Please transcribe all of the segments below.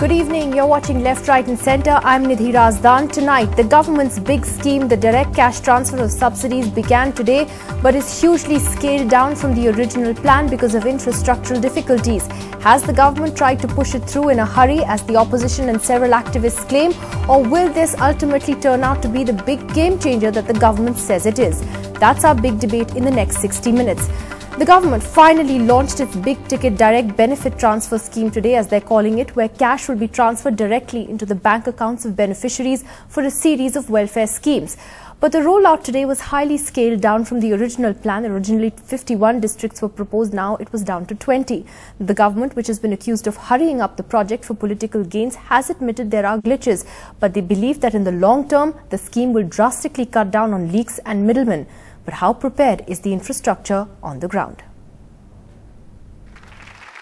Good evening, you're watching Left, Right and Centre. I'm Nidhi Razdan. Tonight, the government's big scheme, the direct cash transfer of subsidies, began today but is hugely scaled down from the original plan because of infrastructural difficulties. Has the government tried to push it through in a hurry as the opposition and several activists claim, or will this ultimately turn out to be the big game changer that the government says it is? That's our big debate in the next 60 minutes. The government finally launched its big-ticket direct benefit transfer scheme today, as they're calling it, where cash will be transferred directly into the bank accounts of beneficiaries for a series of welfare schemes. But the rollout today was highly scaled down from the original plan. Originally 51 districts were proposed, now it was down to 20. The government, which has been accused of hurrying up the project for political gains, has admitted there are glitches, but they believe that in the long term, the scheme will drastically cut down on leaks and middlemen. But how prepared is the infrastructure on the ground?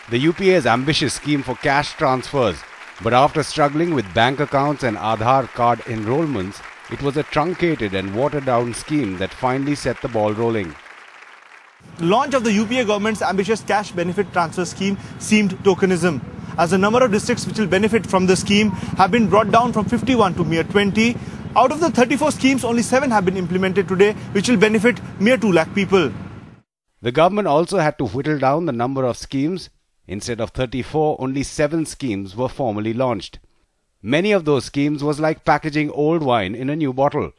The UPA's ambitious scheme for cash transfers, but after struggling with bank accounts and Aadhaar card enrollments, it was a truncated and watered-down scheme that finally set the ball rolling. The launch of the UPA government's ambitious cash benefit transfer scheme seemed tokenism, as the number of districts which will benefit from the scheme have been brought down from 51 to mere 20. Out of the 34 schemes, only 7 have been implemented today, which will benefit mere 2 lakh people. The government also had to whittle down the number of schemes. Instead of 34, only 7 schemes were formally launched. Many of those schemes was like packaging old wine in a new bottle.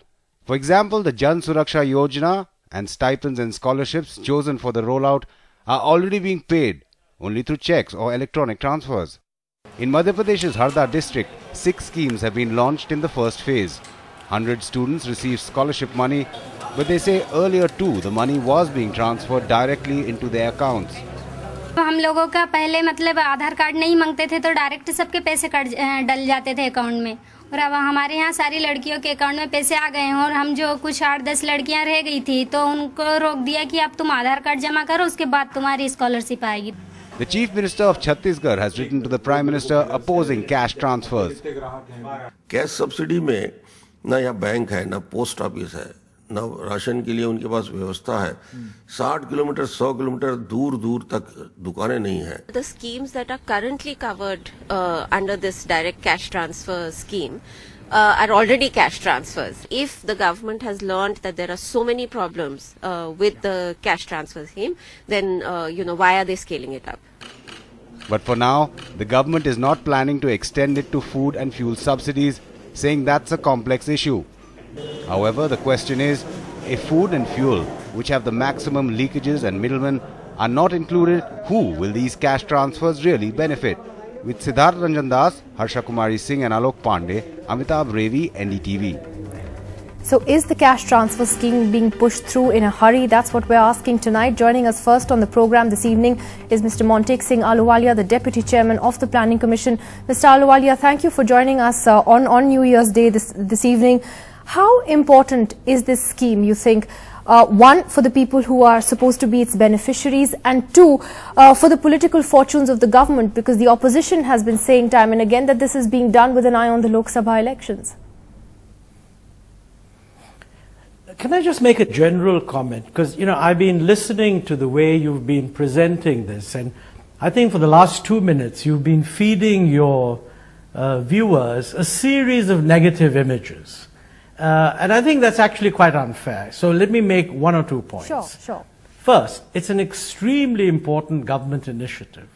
For example, the Jan Suraksha Yojana and stipends and scholarships chosen for the rollout are already being paid only through checks or electronic transfers. In Madhya Pradesh's Harda district, 6 schemes have been launched in the first phase. 100 students received scholarship money, but they say earlier too the money was being transferred directly into their accounts. हम लोगों का पहले मतलब आधार card नहीं मांगते थे तो direct सबके पैसे डल जाते थे अकाउंट में, और अब हमारे यहाँ सारी लड़कियों के अकाउंट में पैसे आ गए हैं, और हम जो कुछ 8-10 लड़कियाँ रह गई थी तो उनको रोक दिया कि अब तुम आधार कार्ड जमा करो, उसके बाद तुम्हारी स्कॉलरशिप आएगी. The Chief Minister of Chhattisgarh has written to the Prime Minister opposing cash transfers. Cash subsidy में ना यहाँ बैंक है, ना पोस्ट ऑफिस है, ना राशन के लिए उनके पास व्यवस्था है. 60 किलोमीटर 100 किलोमीटर दूर दूर तक दुकानें नहीं हैं. The schemes that are currently covered under this direct cash transfer scheme are already cash transfers. If the government has learned that there are so many problems with the cash transfer scheme, then why are they scaling it up? But for now, the government is not planning to extend it to food and fuel subsidies, saying that's a complex issue. However, the question is, if food and fuel, which have the maximum leakages and middlemen, are not included, who will these cash transfers really benefit? With Siddharth Ranjan Das, Harsha Kumari Singh and Alok Pandey, Amitabh Revi, NDTV. So is the cash transfer scheme being pushed through in a hurry? That's what we're asking tonight. Joining us first on the program this evening is Mr. Montek Singh Ahluwalia, the Deputy Chairman of the Planning Commission. Mr. Ahluwalia, thank you for joining us on New Year's Day this evening. How important is this scheme, you think? One, for the people who are supposed to be its beneficiaries, and two, for the political fortunes of the government, because the opposition has been saying time and again that this is being done with an eye on the Lok Sabha elections. Can I just make a general comment? Because, I've been listening to the way you've been presenting this, and I think for the last 2 minutes you've been feeding your viewers a series of negative images. And I think that's actually quite unfair. So let me make 1 or 2 points. Sure. First, it's an extremely important government initiative.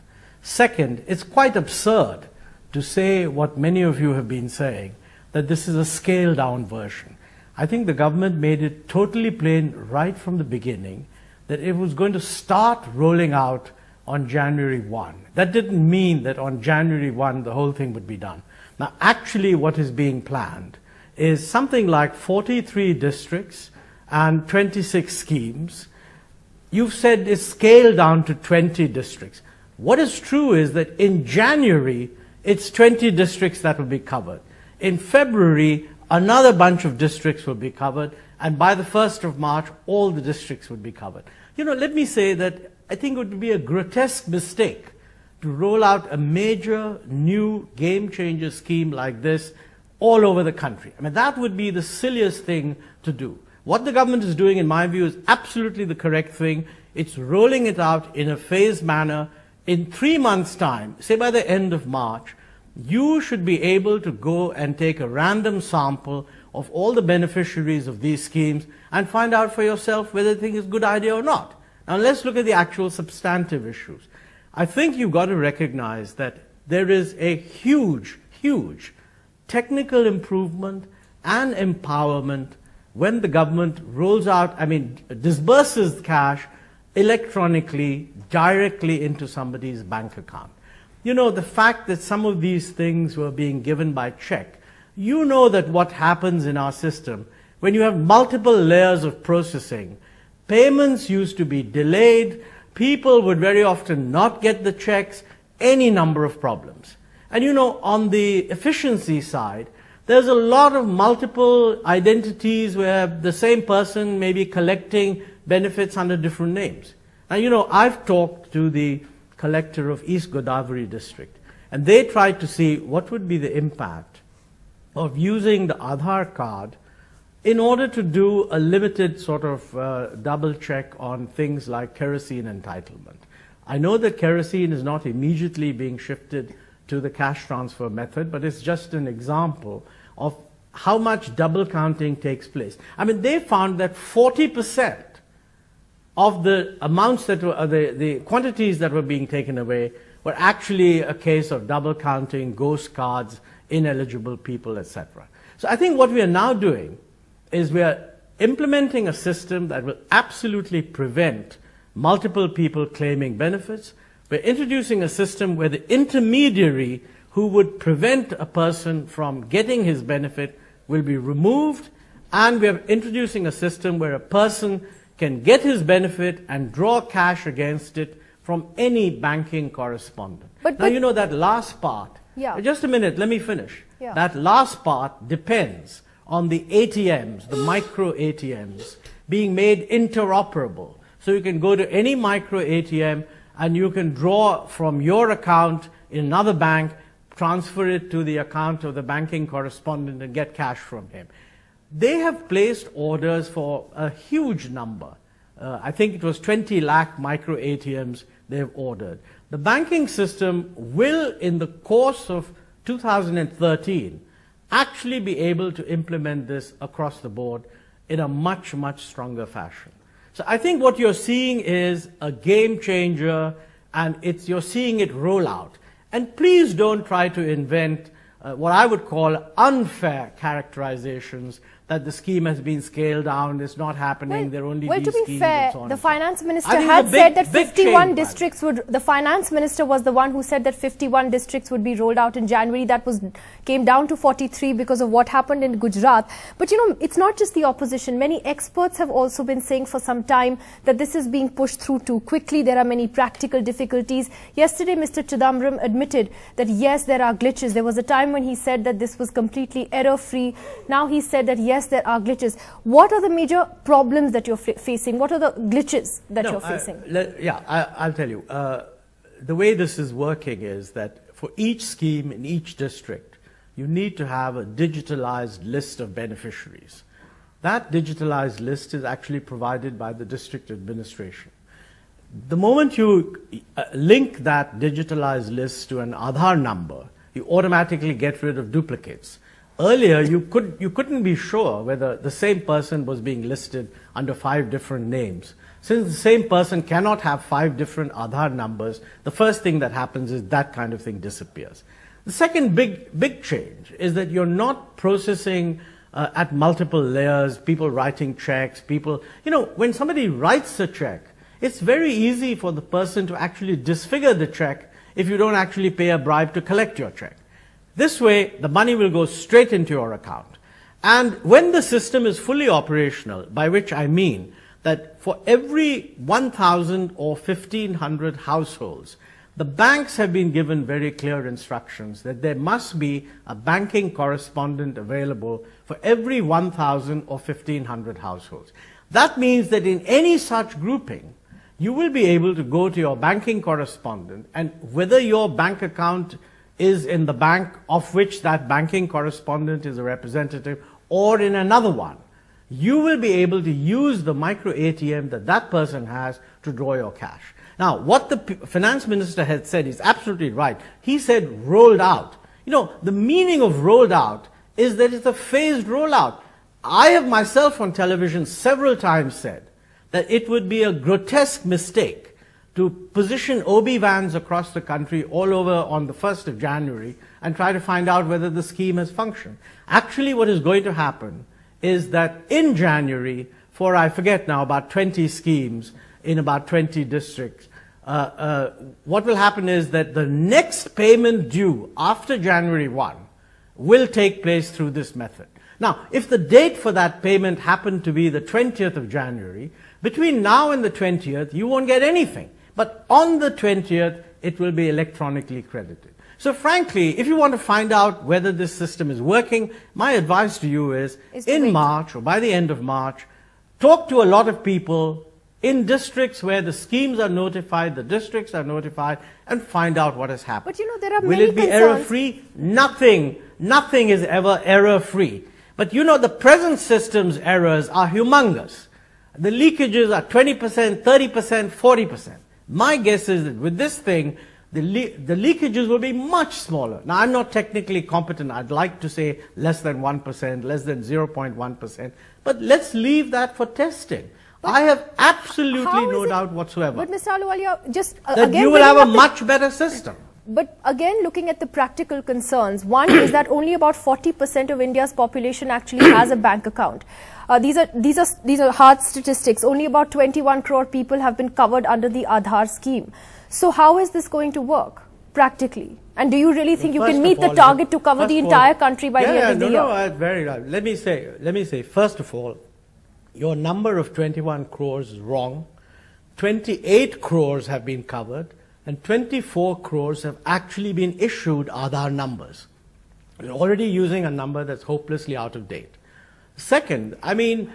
Second, it's quite absurd to say what many of you have been saying, that this is a scaled-down version. I think the government made it totally plain right from the beginning that it was going to start rolling out on January 1. That didn't mean that on January 1 the whole thing would be done. Now, actually what is being planned is something like 43 districts and 26 schemes. You've said it's scaled down to 20 districts. What is true is that in January, it's 20 districts that will be covered. In February, another bunch of districts will be covered, and by the 1st of March, all the districts would be covered. Let me say that I think it would be a grotesque mistake to roll out a major new game-changer scheme like this all over the country. I mean, that would be the silliest thing to do. What the government is doing, in my view, is absolutely the correct thing. It's rolling it out in a phased manner. In 3 months' time, say by the end of March, you should be able to go and take a random sample of all the beneficiaries of these schemes and find out for yourself whether you think it's a good idea or not. Now let's look at the actual substantive issues. I think you've got to recognize that there is a huge, huge technical improvement and empowerment when the government rolls out, disburses cash electronically, directly into somebody's bank account. You know, the fact that some of these things were being given by check, you know that what happens in our system, when you have multiple layers of processing, payments used to be delayed, people would very often not get the checks, any number of problems. And you know, on the efficiency side, there's a lot of multiple identities where the same person may be collecting benefits under different names. Now, you know, I've talked to the collector of East Godavari district, and they tried to see what would be the impact of using the Aadhaar card in order to do a limited sort of double check on things like kerosene entitlement. I know that kerosene is not immediately being shifted to the cash transfer method, but it's just an example of how much double counting takes place. I mean, they found that 40% of the amounts that were, the quantities that were being taken away were actually a case of double counting, ghost cards, ineligible people, etc. So I think what we are now doing is we are implementing a system that will absolutely prevent multiple people claiming benefits. We're introducing a system where the intermediary who would prevent a person from getting his benefit will be removed, and we're introducing a system where a person can get his benefit and draw cash against it from any banking correspondent. Now, you know that last part, just a minute, let me finish. That last part depends on the ATMs, the micro ATMs, being made interoperable. So you can go to any micro ATM and you can draw from your account in another bank, transfer it to the account of the banking correspondent and get cash from him. They have placed orders for a huge number. I think it was 20 lakh micro ATMs they've ordered. The banking system will, in the course of 2013, actually be able to implement this across the board in a much, much stronger fashion. So I think what you're seeing is a game changer, and you're seeing it roll out. And please don't try to invent what I would call unfair characterizations that the scheme has been scaled down, it's not happening, there are only these schemes. Well, to be fair, the finance minister had said that 51 districts would, the finance minister was the one who said that 51 districts would be rolled out in January. That came down to 43 because of what happened in Gujarat. But you know, it's not just the opposition. Many experts have also been saying for some time that this is being pushed through too quickly. There are many practical difficulties. Yesterday, Mr. Chidambaram admitted that yes, there are glitches. There was a time when he said that this was completely error-free. Now he said that yes, there are glitches. What are the major problems that you're facing? What are the glitches that you're facing? I'll tell you. The way this is working is that for each scheme in each district, you need to have a digitalized list of beneficiaries. That digitalized list is actually provided by the district administration. The moment you link that digitalized list to an Aadhaar number, you automatically get rid of duplicates. Earlier, you couldn't be sure whether the same person was being listed under 5 different names. Since the same person cannot have 5 different Aadhaar numbers, the first thing that happens is that kind of thing disappears. The second big change is that you're not processing at multiple layers, people writing checks, when somebody writes a check, it's very easy for the person to actually disfigure the check if you don't actually pay a bribe to collect your check. This way, the money will go straight into your account. And when the system is fully operational, by which I mean that for every 1,000 or 1,500 households, the banks have been given very clear instructions that there must be a banking correspondent available for every 1,000 or 1,500 households. That means that in any such grouping, you will be able to go to your banking correspondent, and whether your bank account is in the bank of which that banking correspondent is a representative or in another one, you will be able to use the micro ATM that that person has to draw your cash. Now, what the finance minister had said is absolutely right. He said rolled out. You know, the meaning of rolled out is that it's a phased rollout. I have myself on television several times said that it would be a grotesque mistake to position OB vans across the country all over on the 1st of January and try to find out whether the scheme has functioned. Actually, what is going to happen is that in January, for I forget now, about 20 schemes in about 20 districts, what will happen is that the next payment due after January 1 will take place through this method. Now, if the date for that payment happened to be the 20th of January, between now and the 20th, you won't get anything. But on the 20th, it will be electronically credited. So frankly, if you want to find out whether this system is working, my advice to you is in March or by the end of March, talk to a lot of people in districts where the schemes are notified, the districts are notified, and find out what has happened. But you know, there are Will many it be concerns. error-free? Nothing is ever error-free. But you know, the present system's errors are humongous. The leakages are 20%, 30%, 40%. My guess is that with this thing, the leakages will be much smaller. Now, I'm not technically competent. I'd like to say less than 1%, less than 0.1%. But let's leave that for testing. I have absolutely no doubt whatsoever. But Mr. Ahluwalia, just that again, you will have a much better system. But again, looking at the practical concerns, one is that only about 40% of India's population actually has a bank account. These are hard statistics. Only about 21 crore people have been covered under the Aadhaar scheme. So how is this going to work practically? And do you really think you can meet the target to cover the entire country by the end of the year? No, very right. Let me say, first of all, your number of 21 crores is wrong. 28 crores have been covered, and 24 crores have actually been issued Aadhaar numbers. You're already using a number that's hopelessly out of date. Second, I mean,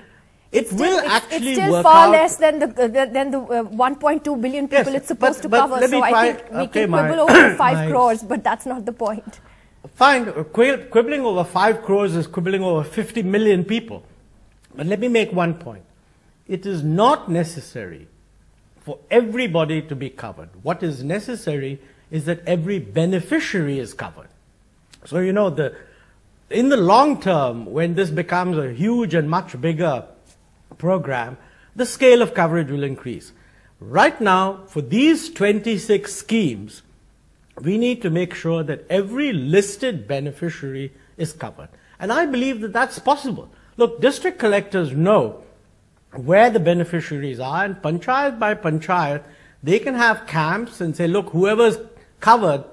it will actually it's still work far out. less than the 1.2 billion people it's supposed to cover. So I think we can quibble over 5 crores, but that's not the point. Fine, quibbling over 5 crores is quibbling over 50 million people. But let me make one point. It is not necessary for everybody to be covered. What is necessary is that every beneficiary is covered. So, you know, in the long term, when this becomes a huge and much bigger program, the scale of coverage will increase. Right now, for these 26 schemes, we need to make sure that every listed beneficiary is covered. And I believe that that's possible. Look, district collectors know where the beneficiaries are, and panchayat by panchayat, they can have camps and say, look, whoever's covered,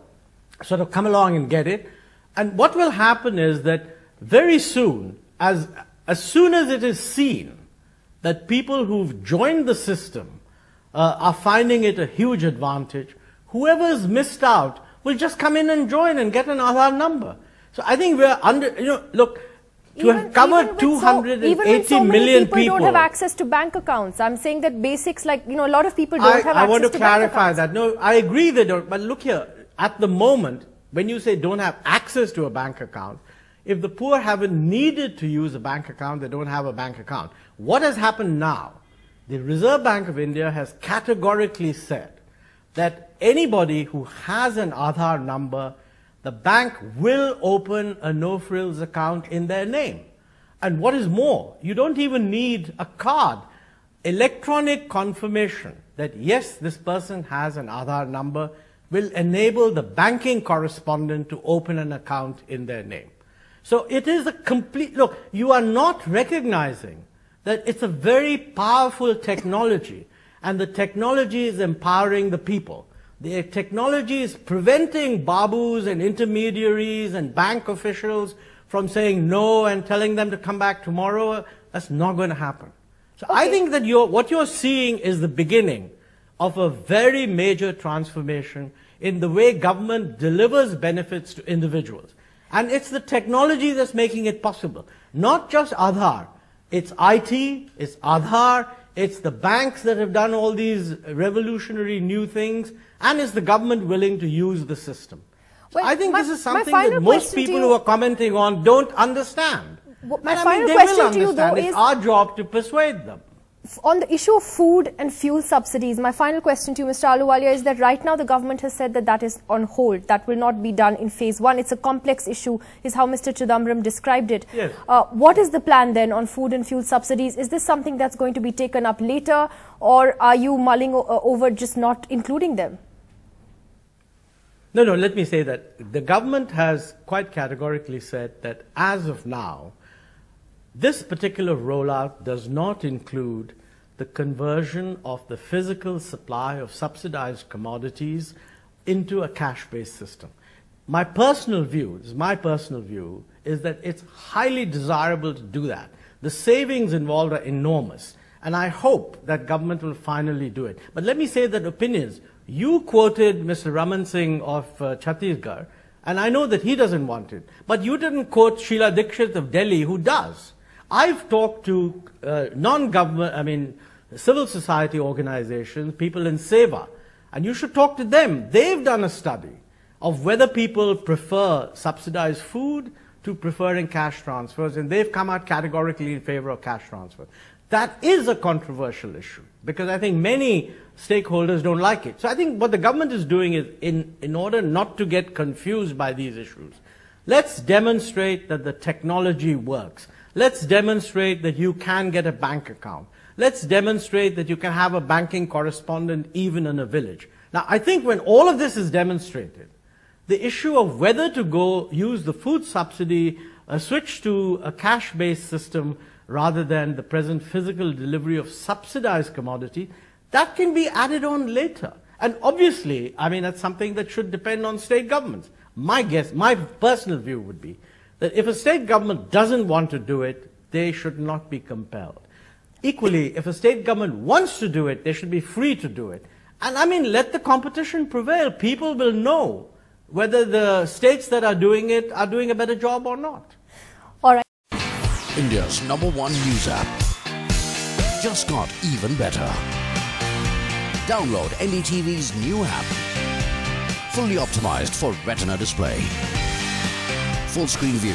sort of come along and get it. And what will happen is that very soon, as soon as it is seen that people who've joined the system are finding it a huge advantage, whoever's missed out will just come in and join and get an Aadhaar number. So I think we're look, to have covered 280 million people don't have access to bank accounts. I'm saying that basics like, you know, a lot of people don't have access to bank accounts. I want to clarify that. No, I agree they don't. But look here, at the moment, when you say don't have access to a bank account, if the poor haven't needed to use a bank account, they don't have a bank account. What has happened now? The Reserve Bank of India has categorically said that anybody who has an Aadhaar number, the bank will open a no-frills account in their name. And what is more, you don't even need a card. Electronic confirmation that yes, this person has an Aadhaar number will enable the banking correspondent to open an account in their name. So it is a complete, look, you are not recognizing that it's a very powerful technology, and the technology is empowering the people. The technology is preventing babus and intermediaries and bank officials from saying no and telling them to come back tomorrow. That's not going to happen. So I think that what you're seeing is the beginning of a very major transformation in the way government delivers benefits to individuals. And it's the technology that's making it possible. Not just Aadhaar. It's IT, it's Aadhaar, it's the banks that have done all these revolutionary new things, and it's the government willing to use the system. So I think this is something that most people who are commenting on don't understand. My final question to you, though, is it's our job to persuade them. On the issue of food and fuel subsidies, my final question to you, Mr. Ahluwalia, is that right now the government has said that that is on hold. That will not be done in phase 1. It's a complex issue, is how Mr. Chidambaram described it. Yes. What is the plan then on food and fuel subsidies? Is this something that's going to be taken up later, or are you mulling over just not including them? No, let me say that the government has quite categorically said that as of now, this particular rollout does not include the conversion of the physical supply of subsidized commodities into a cash-based system. My personal view is that it's highly desirable to do that. The savings involved are enormous, and I hope that government will finally do it. But let me say that opinions, you quoted Mr. Raman Singh of Chhattisgarh, and I know that he doesn't want it, but you didn't quote Sheila Dikshit of Delhi, who does. I've talked to civil society organizations, people in Seva, and you should talk to them. They've done a study of whether people prefer subsidized food to preferring cash transfers, and they've come out categorically in favor of cash transfer. That is a controversial issue, because I think many stakeholders don't like it. So I think what the government is doing is, in order not to get confused by these issues, let's demonstrate that the technology works. Let's demonstrate that you can get a bank account. Let's demonstrate that you can have a banking correspondent even in a village. Now, I think when all of this is demonstrated, the issue of whether to go use the food subsidy, switch to a cash-based system rather than the present physical delivery of subsidized commodity, that can be added on later. And obviously, that's something that should depend on state governments. My personal view would be that if a state government doesn't want to do it, they should not be compelled. Equally, if a state government wants to do it, they should be free to do it. And let the competition prevail. People will know whether the states that are doing it are doing a better job or not. All right. India's #1 news app just got even better. Download NDTV's new app. Fully optimized for retina display. Full screen view,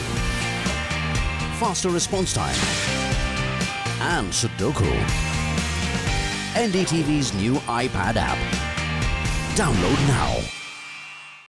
faster response time, and Sudoku. NDTV's new iPad app. Download now.